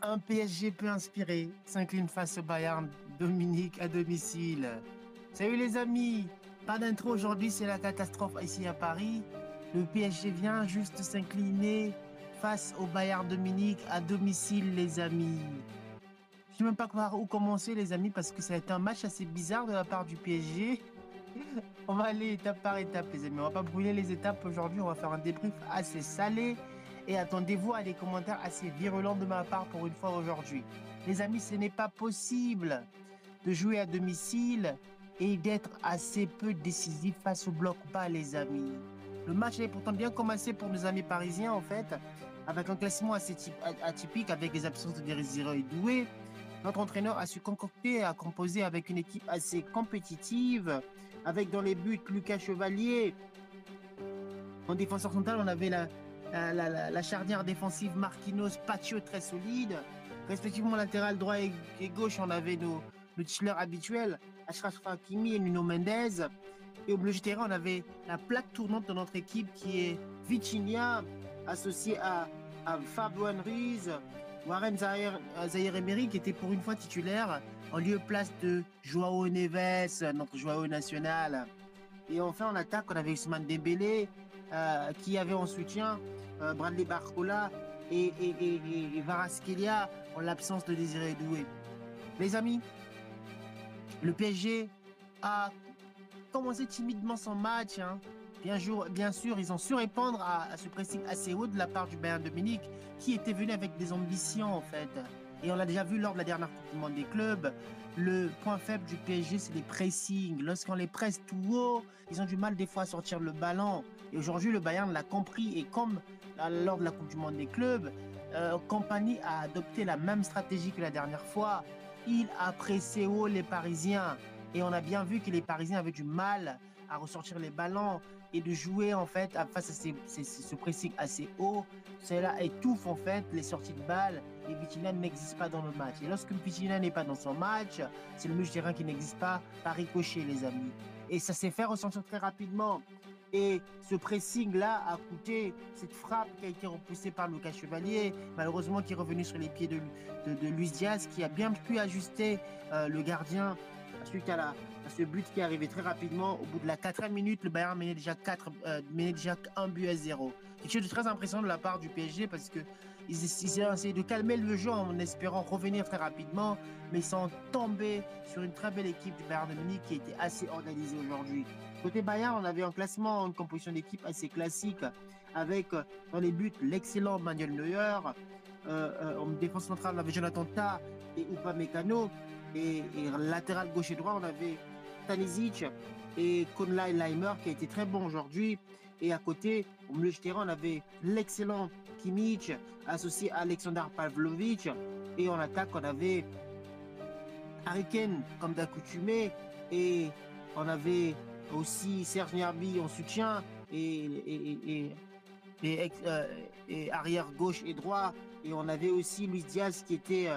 Un PSG peu inspiré s'incline face au Bayern Dominique à domicile. Salut les amis, pas d'intro aujourd'hui, c'est la catastrophe ici à Paris. Le PSG vient juste s'incliner face au Bayern Dominique à domicile les amis. Je sais même pas par où commencer les amis parce que ça a été un match assez bizarre de la part du PSG. On va aller étape par étape les amis, on va pas brûler les étapes aujourd'hui, on va faire un débrief assez salé. Et attendez-vous à des commentaires assez virulents de ma part pour une fois aujourd'hui. Les amis, ce n'est pas possible de jouer à domicile et d'être assez peu décisif face au bloc bas, les amis. Le match est pourtant bien commencé pour nos amis parisiens, en fait, avec un classement assez atypique, avec les absences de Désiré Doué. Notre entraîneur a su concocter et a composé avec une équipe assez compétitive, avec dans les buts Lucas Chevalier. En défenseur central, on avait la charnière défensive Marquinhos, Pacho très solide. Respectivement, latéral droit et gauche, on avait nos titulaires habituels, Achraf Hakimi et Nuno Mendes. Et au milieu du terrain, on avait la plaque tournante de notre équipe qui est Vitinha, associé à Fabian Ruiz, Warren Zaïre Emery, qui était pour une fois titulaire, en lieu place de Joao Neves, notre Joao national. Et enfin, en attaque, on avait Ousmane Dembélé, qui avait en soutien Bradley Barcola et Varaskelia en l'absence de Désiré Doué. Les amis, le PSG a commencé timidement son match. Hein. Bien sûr, ils ont su répondre à ce pressing assez haut de la part du Bayern de Munich, qui était venu avec des ambitions en fait. Et on l'a déjà vu lors de la dernière Coupe du Monde des clubs. Le point faible du PSG, c'est les pressings. Lorsqu'on les presse tout haut, ils ont du mal des fois à sortir le ballon. Et aujourd'hui, le Bayern l'a compris. Et comme lors de la Coupe du Monde des clubs, Kompany a adopté la même stratégie que la dernière fois. Il a pressé haut les Parisiens. Et on a bien vu que les Parisiens avaient du mal à ressortir les ballons et de jouer en fait face à ce pressing assez haut. Cela étouffe en fait les sorties de balles et Vitinha n'existe pas dans le match. Et lorsque Vitinha n'est pas dans son match, c'est le milieu de terrain qui n'existe pas par ricochet les amis. Et ça s'est fait ressentir très rapidement. Et ce pressing-là a coûté cette frappe qui a été repoussée par Lucas Chevalier, malheureusement qui est revenu sur les pieds de Luis Diaz, qui a bien pu ajuster le gardien suite à ce but qui est arrivé très rapidement. Au bout de la 4e minute, le Bayern menait déjà 1 but à 0. Quelque chose de très impressionnant de la part du PSG parce que ils ont essayé de calmer le jeu en espérant revenir très rapidement, mais ils sont tombés sur une très belle équipe du Bayern de Munich qui était assez organisée aujourd'hui. Côté Bayern, on avait un classement, une composition d'équipe assez classique avec dans les buts l'excellent Manuel Neuer, en défense centrale on avait Jonathan Tah et Upamecano. Et latéral gauche et droit, on avait Stanisic et Konrad Laimer qui a été très bon aujourd'hui. Et à côté, au milieu de terrain, on avait l'excellent Kimmich associé à Alexander Pavlovic. Et en attaque, on avait Harry Kane comme d'accoutumé. Et on avait aussi Serge Gnabry en soutien et arrière gauche et droit. Et on avait aussi Luis Diaz qui était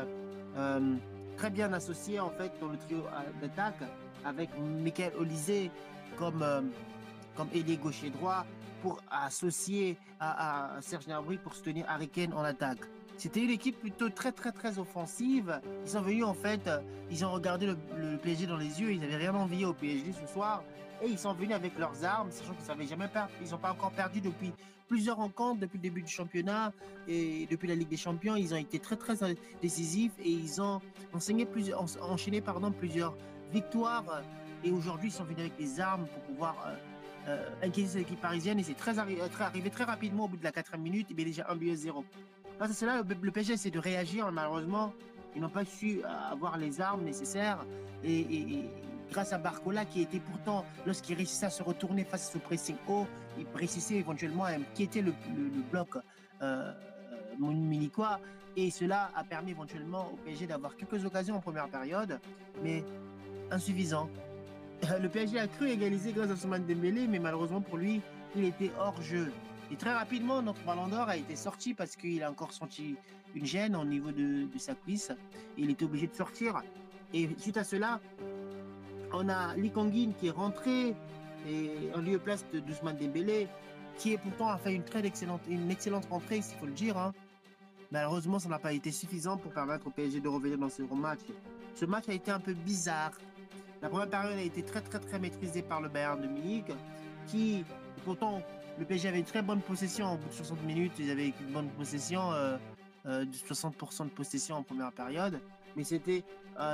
très bien associé en fait dans le trio d'attaque avec Michael Olise comme ailier gauche et droit pour associer à Serge Gnabry pour soutenir Harry Kane en attaque. C'était une équipe plutôt très offensive. Ils sont venus en fait, ils ont regardé le PSG dans les yeux, ils n'avaient rien envié au PSG ce soir et ils sont venus avec leurs armes, sachant qu'ils n'avaient jamais perdu, ils n'ont pas encore perdu depuis plusieurs rencontres depuis le début du championnat et depuis la Ligue des Champions. Ils ont été très décisifs et ils ont enchaîné plusieurs victoires. Et aujourd'hui, ils sont venus avec des armes pour pouvoir inquiéter l'équipe parisienne. Et c'est arrivé très rapidement au bout de la 4e minute. Il y avait déjà 1 but à 0. Face à cela, le PSG essaie de réagir. Malheureusement, ils n'ont pas su avoir les armes nécessaires. Et grâce à Barcola, qui était pourtant, lorsqu'il réussissait à se retourner face à ce pressing haut, il réussissait éventuellement à inquiéter le bloc munichois. Et cela a permis éventuellement au PSG d'avoir quelques occasions en première période, mais insuffisant. Le PSG a cru égaliser grâce à Ousmane Dembélé, mais malheureusement pour lui, il était hors jeu. Et très rapidement, notre ballon d'or a été sorti parce qu'il a encore senti une gêne au niveau de sa cuisse. Et il était obligé de sortir. Et suite à cela, on a Lee Kang-in qui est rentré et en lieu et place d'Ousmane Dembélé, qui est pourtant a fait une excellente rentrée, s'il faut le dire. Hein. Malheureusement, ça n'a pas été suffisant pour permettre au PSG de revenir dans ce gros match. Ce match a été un peu bizarre. La première période a été très très très maîtrisée par le Bayern de Munich, qui pourtant le PSG avait une très bonne possession au bout de 60 minutes. Ils avaient une bonne possession, de 60% de possession en première période, mais c'était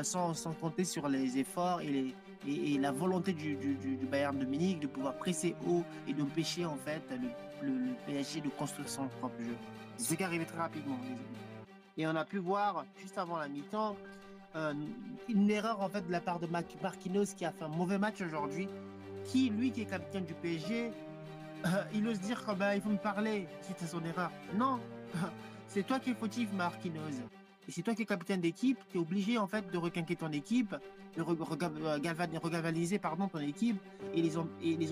sans compter sur les efforts et la volonté du Bayern de Munich de pouvoir presser haut et d'empêcher en fait le PSG de construire son propre jeu. C'est ce qui est arrivé très rapidement. Et on a pu voir juste avant la mi-temps euh, une erreur en fait de la part de Marquinhos qui a fait un mauvais match aujourd'hui, qui est capitaine du PSG, il ose dire que bah, il faut me parler suite à son erreur. Non, c'est toi qui es fautif, Marquinhos. Et c'est toi qui es capitaine d'équipe, tu es obligé en fait de requinquer ton équipe, de regalvaniser pardon, ton équipe et les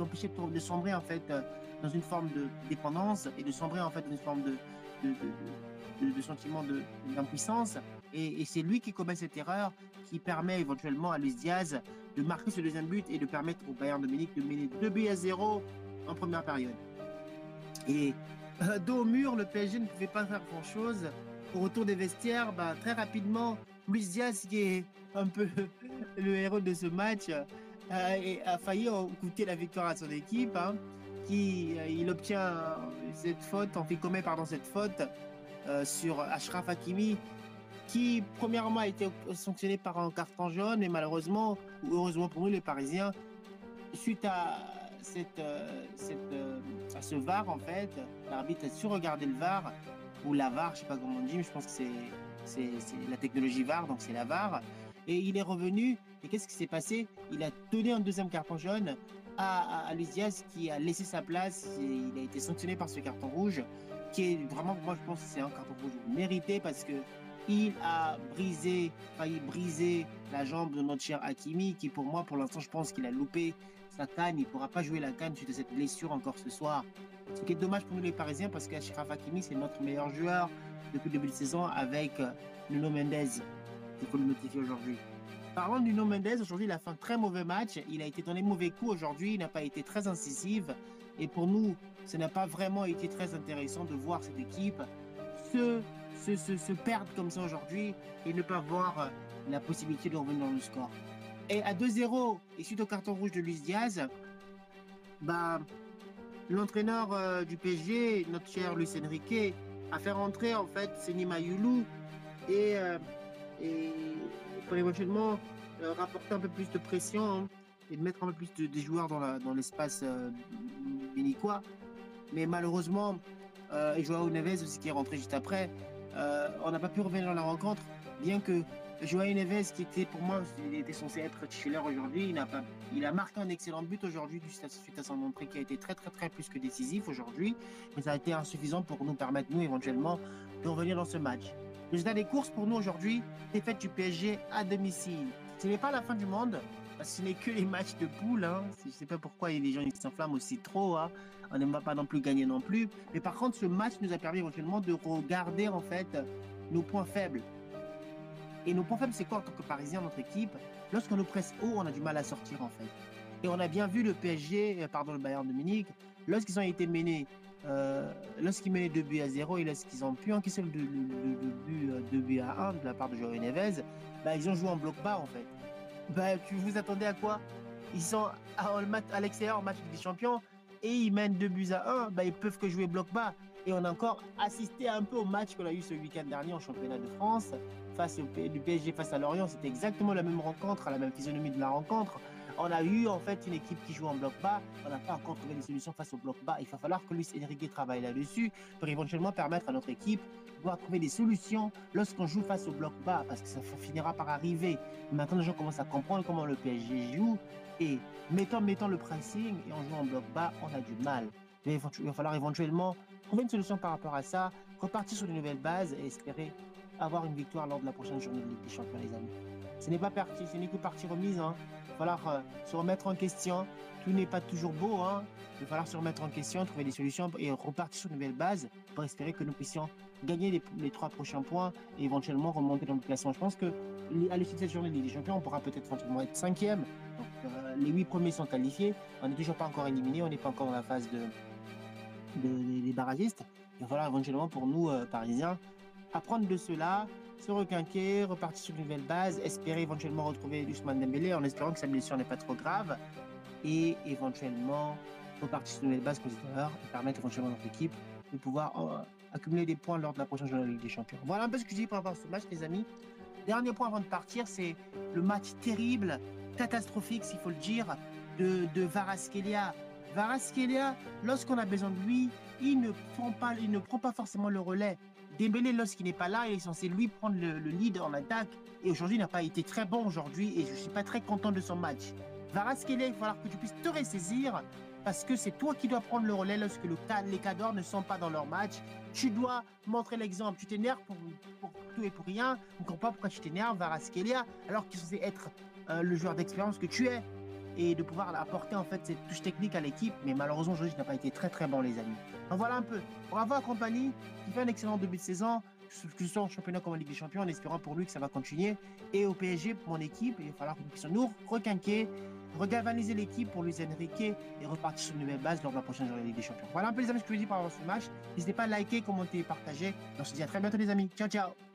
empêcher de sombrer en fait dans une forme de dépendance et de sombrer en fait dans une forme de, de sentiment d'impuissance. Et c'est lui qui commet cette erreur qui permet éventuellement à Luis Diaz de marquer ce deuxième but et de permettre au Bayern de Munich de mener 2-0 en première période. Et dos au mur, le PSG ne pouvait pas faire grand-chose. Au retour des vestiaires, bah, très rapidement, Luis Diaz, qui est un peu le héros de ce match, a failli coûter la victoire à son équipe, hein, il obtient cette faute, en fait commet pardon, cette faute sur Achraf Hakimi, qui premièrement a été sanctionné par un carton jaune, mais malheureusement, ou heureusement pour nous les Parisiens, suite à à ce VAR, en fait, l'arbitre a su regarder le VAR, ou la VAR, je sais pas comment on dit, mais je pense que c'est la technologie VAR, donc c'est la VAR. Et il est revenu, et qu'est-ce qui s'est passé? Il a donné un deuxième carton jaune à Luis Diaz, qui a laissé sa place, et il a été sanctionné par ce carton rouge, qui est vraiment, moi je pense que c'est un carton rouge mérité, parce que il a failli briser la jambe de notre cher Hakimi, qui pour moi, pour l'instant, je pense qu'il a loupé sa canne. Il ne pourra pas jouer la canne suite à cette blessure encore ce soir. Ce qui est dommage pour nous les Parisiens, parce qu'Achraf Hakimi, c'est notre meilleur joueur depuis le début de saison avec Nuno Mendes, il faut le notifier aujourd'hui. Parlant de Nuno Mendes, aujourd'hui, il a fait un très mauvais match. Il a été dans les mauvais coups aujourd'hui. Il n'a pas été très incisif. Et pour nous, ce n'a pas vraiment été très intéressant de voir cette équipe se, se perdre comme ça aujourd'hui et ne pas voir la possibilité de revenir dans le score. Et à 2-0, et suite au carton rouge de Luis Diaz, bah, l'entraîneur du PSG, notre cher Luis Enrique, a fait rentrer en fait Seny Mayulu et, et pour éventuellement rapporter un peu plus de pression, hein, et de mettre un peu plus de joueurs dans l'espace bénicois. Mais malheureusement, et Joao Neves aussi qui est rentré juste après, on n'a pas pu revenir dans la rencontre, bien que Joao Neves, qui était pour moi, il était censé être titulaire aujourd'hui, il a marqué un excellent but aujourd'hui suite à son entrée qui a été très très très plus que décisif aujourd'hui, mais ça a été insuffisant pour nous permettre, nous éventuellement, de revenir dans ce match. Le résultat des courses pour nous aujourd'hui, défaite du PSG à domicile. Ce n'est pas la fin du monde, parce que ce n'est que les matchs de poule. Hein. Je ne sais pas pourquoi les gens s'enflamment aussi trop. Hein. On ne va pas non plus gagner non plus. Mais par contre, ce match nous a permis éventuellement de regarder en fait nos points faibles. Et nos points faibles, c'est quoi en tant que Parisien, notre équipe? Lorsqu'on nous presse haut, on a du mal à sortir en fait. Et on a bien vu le PSG, pardon, le Bayern de Munich, lorsqu'ils ont été menés, lorsqu'ils menaient 2-0 et lorsqu'ils ont pu encaisser le but 2-1 de la part de Joao Neves, bah, ils ont joué en bloc bas en fait. Bah, tu vous attendais à quoi? Ils sont à l'extérieur en match des champions et ils mènent 2-1, bah, ils peuvent que jouer bloc bas. Et on a encore assisté un peu au match qu'on a eu ce week-end dernier en championnat de France du PSG face à Lorient. C'était exactement la même rencontre, la même physionomie de la rencontre. On a eu en fait une équipe qui joue en bloc bas. On n'a pas encore trouvé des solutions face au bloc bas. Il va falloir que Luis Enrique travaille là-dessus pour éventuellement permettre à notre équipe de pouvoir trouver des solutions lorsqu'on joue face au bloc bas, parce que ça finira par arriver. Maintenant, les gens commencent à comprendre comment le PSG joue et mettant le pressing et en jouant en bloc bas, on a du mal. Mais il va falloir éventuellement trouver une solution par rapport à ça, repartir sur de nouvelles bases et espérer avoir une victoire lors de la prochaine journée de Ligue des Champions, les amis. Ce n'est pas parti, ce n'est que partie remise. Hein. Il va falloir se remettre en question. Tout n'est pas toujours beau. Hein. Il va falloir se remettre en question, trouver des solutions et repartir sur de nouvelles bases pour espérer que nous puissions gagner les 3 prochains points et éventuellement remonter dans le classement. Je pense qu'à l'issue de cette journée de Ligue des Champions, on pourra peut-être éventuellement être 5e. Donc, les 8 premiers sont qualifiés. On n'est toujours pas encore éliminé. On n'est pas encore dans la phase des barragistes. Il va falloir éventuellement pour nous, Parisiens, apprendre de cela, se requinquer, repartir sur une nouvelle base, espérer éventuellement retrouver Ousmane Dembélé en espérant que sa blessure n'est pas trop grave et éventuellement repartir sur une nouvelle base positeur et permettre éventuellement à notre équipe de pouvoir accumuler des points lors de la prochaine journée de la Ligue des Champions. Voilà un peu ce que je dis par rapport à ce match, les amis. Dernier point avant de partir, c'est le match terrible, catastrophique, s'il faut le dire, de Kvaratskhelia. Kvaratskhelia, lorsqu'on a besoin de lui, il ne prend pas forcément le relais. Dembélé, lorsqu'il n'est pas là, il est censé lui prendre le lead en attaque. Et aujourd'hui, il n'a pas été très bon aujourd'hui et je ne suis pas très content de son match. Kvaratskhelia, il va falloir que tu puisses te ressaisir parce que c'est toi qui dois prendre le relais lorsque les cadors ne sont pas dans leur match. Tu dois montrer l'exemple. Tu t'énerves pour tout et pour rien. On ne comprend pas pourquoi tu t'énerves, Kvaratskhelia, alors qu'il est censé être le joueur d'expérience que tu es et de pouvoir apporter en fait cette touche technique à l'équipe. Mais malheureusement, aujourd'hui, il n'a pas été très très bon, les amis. Donc voilà un peu. Bravo à Kompany qui fait un excellent début de saison, que ce soit en championnat comme en Ligue des Champions, en espérant pour lui que ça va continuer. Et au PSG, pour mon équipe, il va falloir que nous puissions nous requinquer, regalvaniser l'équipe pour Luis Enrique et repartir sur une nouvelle base lors de la prochaine journée de Ligue des Champions. Voilà un peu les amis ce que je veux dire par rapport à ce match. N'hésitez pas à liker, commenter et partager. On se dit à très bientôt les amis. Ciao, ciao.